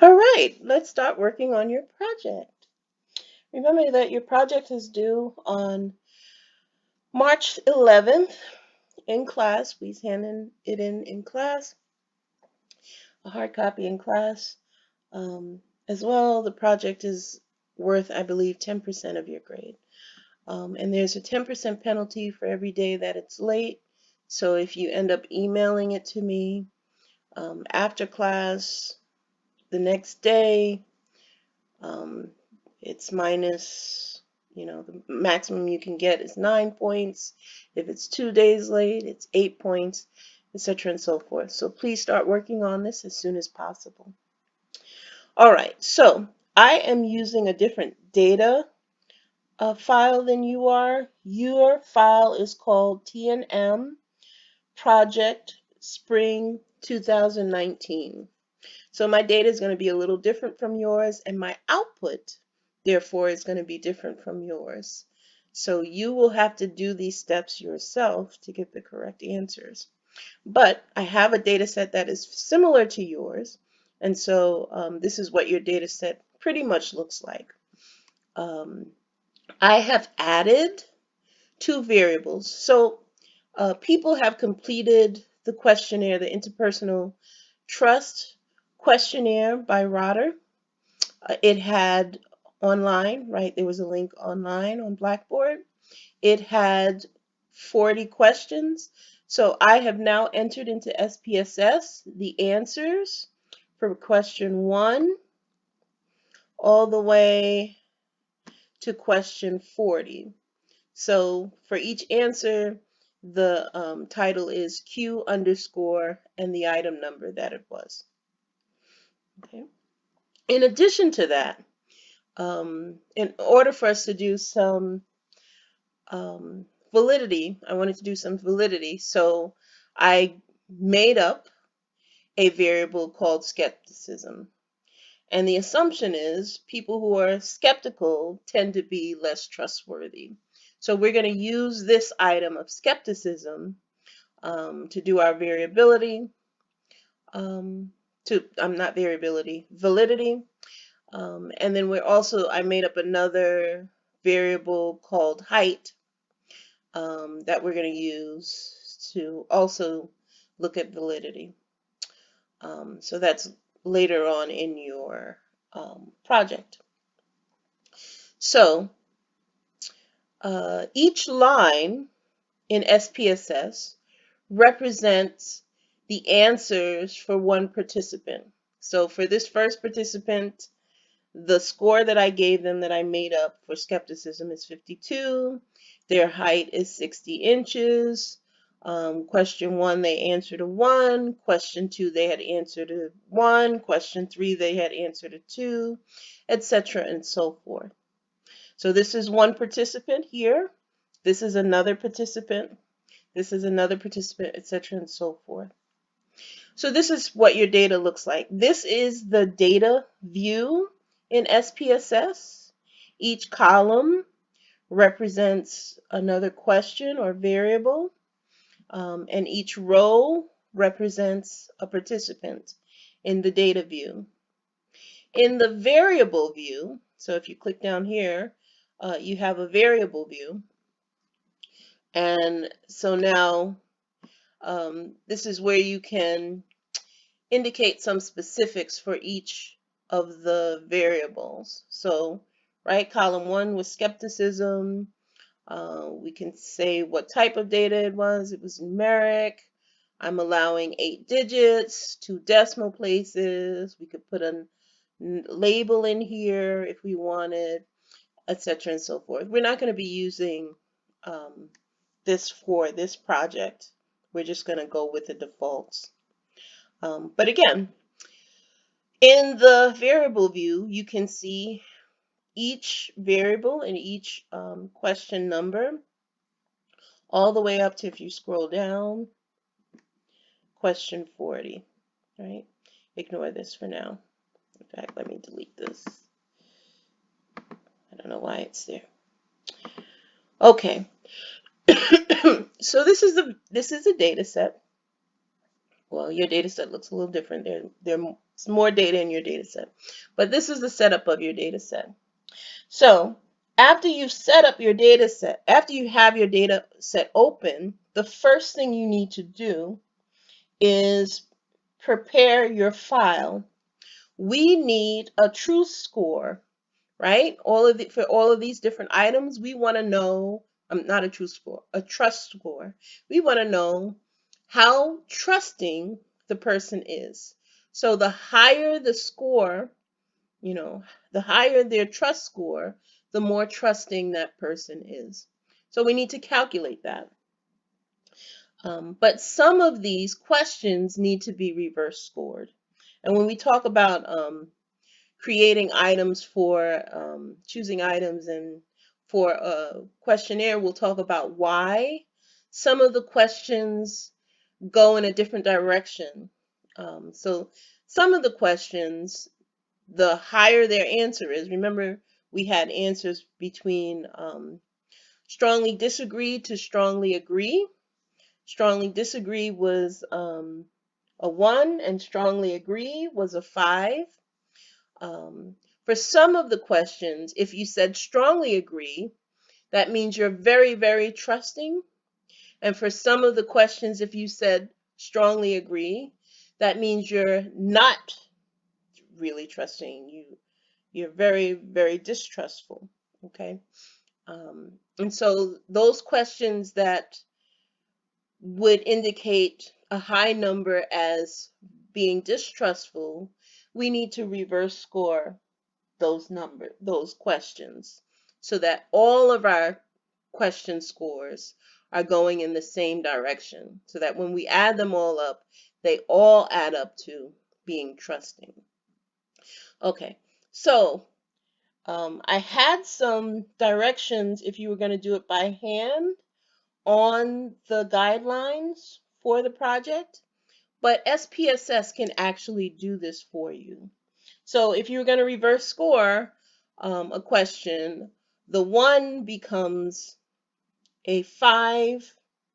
All right, let's start working on your project. Remember that your project is due on March 11th in class. Please it in class, a hard copy in class. As well, the project is worth, I believe, 10% of your grade. And there's a 10% penalty for every day that it's late. So if you end up emailing it to me after class the next day, um, it's minus, the maximum you can get is 9 points. If it's 2 days late, it's 8 points, etc. and so forth. So please start working on this as soon as possible. All right, so I am using a different data file than you are. Your file is called TNM Project Spring 2019. So my data is going to be a little different from yours, and my output, therefore, is going to be different from yours. So you will have to do these steps yourself to get the correct answers. But I have a data set that is similar to yours, and so this is what your data set pretty much looks like. I have added two variables. So people have completed the questionnaire, the interpersonal trust questionnaire by Rotter. It had online, right? There was a link online on Blackboard. It had 40 questions. So I have now entered into SPSS the answers for question 1 all the way to question 40. So for each answer, the title is Q underscore and the item number that it was. Okay. In addition to that, in order for us to do some validity, I wanted to do some validity, so I made up a variable called skepticism. And the assumption is people who are skeptical tend to be less trustworthy. So we're going to use this item of skepticism to do our variability, not variability, validity. And then I made up another variable called height that we're going to use to also look at validity. So that's later on in your project. So each line in SPSS represents the answers for one participant. So for this first participant, the score that I gave them that I made up for skepticism is 52. Their height is 60 inches. Question 1, they answered a 1. Question 2, they had answered a 1. Question 3, they had answered a 2, etc. and so forth. So this is one participant here. This is another participant. This is another participant, etc. and so forth. So this is what your data looks like. This is the data view in SPSS. Each column represents another question or variable, and each row represents a participant in the data view. In the variable view, so if you click down here, you have a variable view. And so now this is where you can indicate some specifics for each of the variables. So, right, column 1 was skepticism. We can say what type of data it was. It was numeric. I'm allowing 8 digits, 2 decimal places. We could put a label in here if we wanted, etc. and so forth. We're not going to be using this for this project. We're just going to go with the defaults. But again, in the variable view, you can see each variable and each question number all the way up to, if you scroll down, question 40, right? Ignore this for now. In fact, let me delete this. I don't know why it's there. Okay. So this is a data set well, your data set looks a little different. There's more data in your data set. But this is the setup of your data set. So after you've set up your data set, after you have your data set open, the first thing you need to do is prepare your file. We need a truth score, right? For all of these different items, we want to know, not a truth score, a trust score. We want to know how trusting the person is. So the higher the score, the higher their trust score, the more trusting that person is. So we need to calculate that. But some of these questions need to be reverse scored. And when we talk about creating items for choosing items and for a questionnaire, we'll talk about why some of the questions go in a different direction. So some of the questions, the higher their answer is, remember we had answers between strongly disagree to strongly agree. Strongly disagree was a 1 and strongly agree was a 5. For some of the questions, if you said strongly agree, that means you're very, very trusting. And for some of the questions, if you said strongly agree, that means you're not really trusting. You're very, very distrustful. Okay. And so those questions that would indicate a high number as being distrustful, we need to reverse score those questions, so that all of our question scores are going in the same direction, so that when we add them all up, they all add up to being trusting. Okay, so I had some directions if you were going to do it by hand on the guidelines for the project, but SPSS can actually do this for you. So if you're going to reverse score a question, the 1 becomes a 5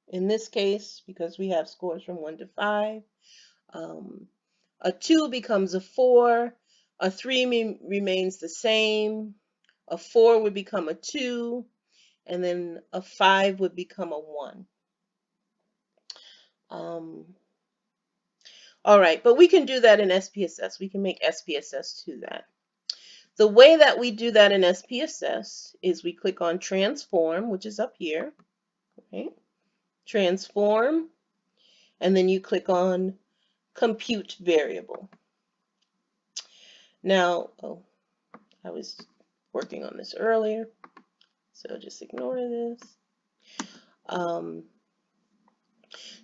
in this case, because we have scores from 1 to 5. A 2 becomes a 4. A 3 remains the same. A 4 would become a 2. And then a 5 would become a 1. All right, but we can do that in SPSS. We can make SPSS to that. The way that we do that in SPSS is we click on Transform, which is up here. Okay. Transform, and then you click on Compute Variable. Now, I was working on this earlier, so just ignore this.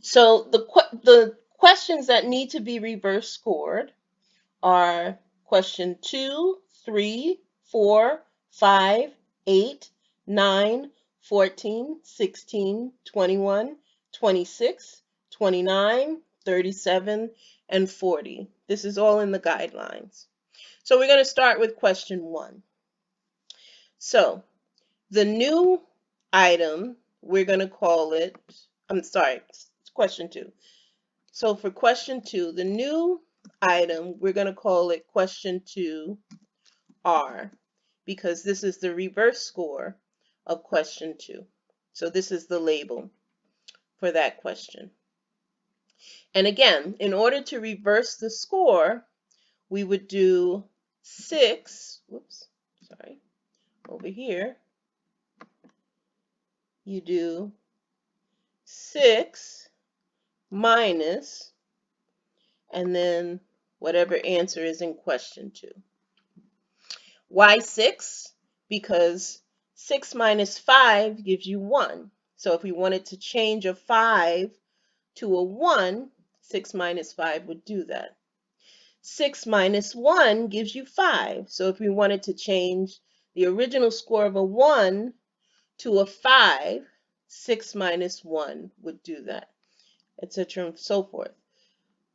So the questions that need to be reverse scored are question 2, 3, 4, 5, 8, 9, 14, 16, 21, 26, 29, 37, and 40. This is all in the guidelines. So we're going to start with question 1. So the new item, we're going to call it, question 2. So for question 2, the new item, we're going to call it question 2R, because this is the reverse score of question 2. So this is the label for that question. And again, in order to reverse the score, we would do 6, over here, you do 6 minus, and then whatever answer is in question 2. Why 6? Because 6 minus 5 gives you 1. So if we wanted to change a 5 to a 1, 6 minus 5 would do that. 6 minus 1 gives you 5. So if we wanted to change the original score of a 1 to a 5, 6 minus 1 would do that, etc. and so forth.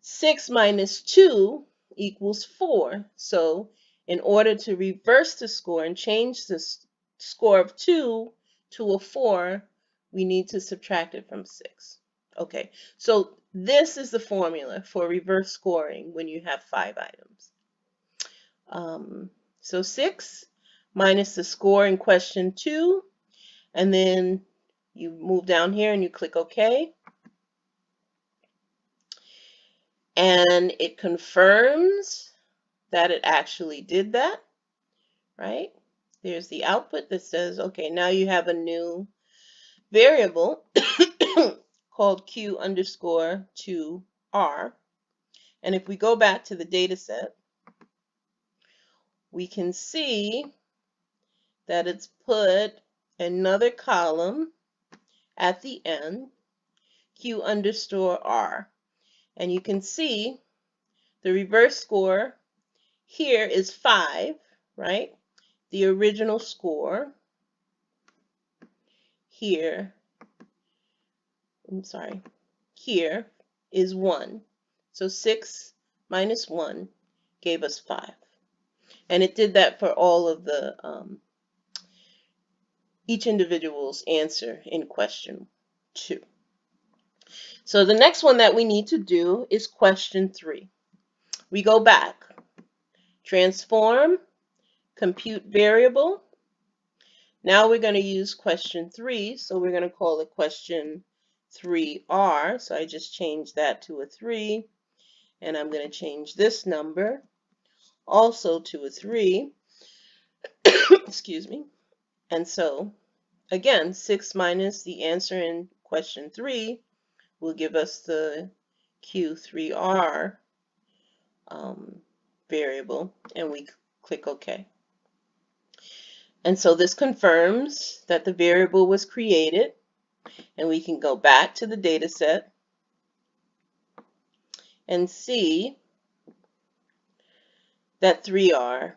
6 minus 2 equals 4. So in order to reverse the score and change the score of 2 to a 4, we need to subtract it from 6. Okay, so This is the formula for reverse scoring when you have 5 items. So 6 minus the score in question 2, and then you move down here and you click OK. And it confirms that it actually did that, right? There's the output that says, okay, now you have a new variable called Q underscore 2R. And if we go back to the data set, we can see that it's put another column at the end, Q underscore R. And you can see the reverse score here is 5, right? The original score here, here is 1. So 6 minus 1 gave us 5. And it did that for all of the, each individual's answer in question 2. So the next one that we need to do is question 3. We go back, transform, compute variable. Now we're going to use question 3, so we're going to call it question 3R. So I just changed that to a 3, and I'm going to change this number also to a 3. Excuse me. And so, again, 6 minus the answer in question 3 will give us the Q3R variable, and we click OK. And so this confirms that the variable was created, and we can go back to the data set and see that 3R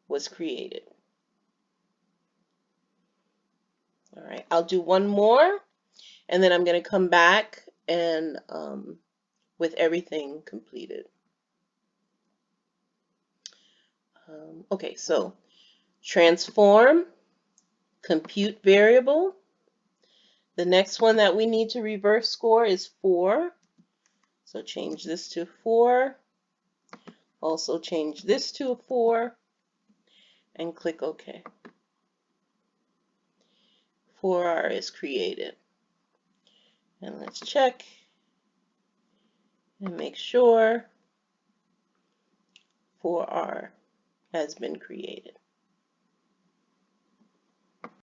was created. All right, I'll do one more, and then I'm going to come back and with everything completed. Okay, so transform, compute variable. The next one that we need to reverse score is 4. So change this to 4. Also change this to a 4 and click OK. 4R is created. And let's check and make sure 4R has been created.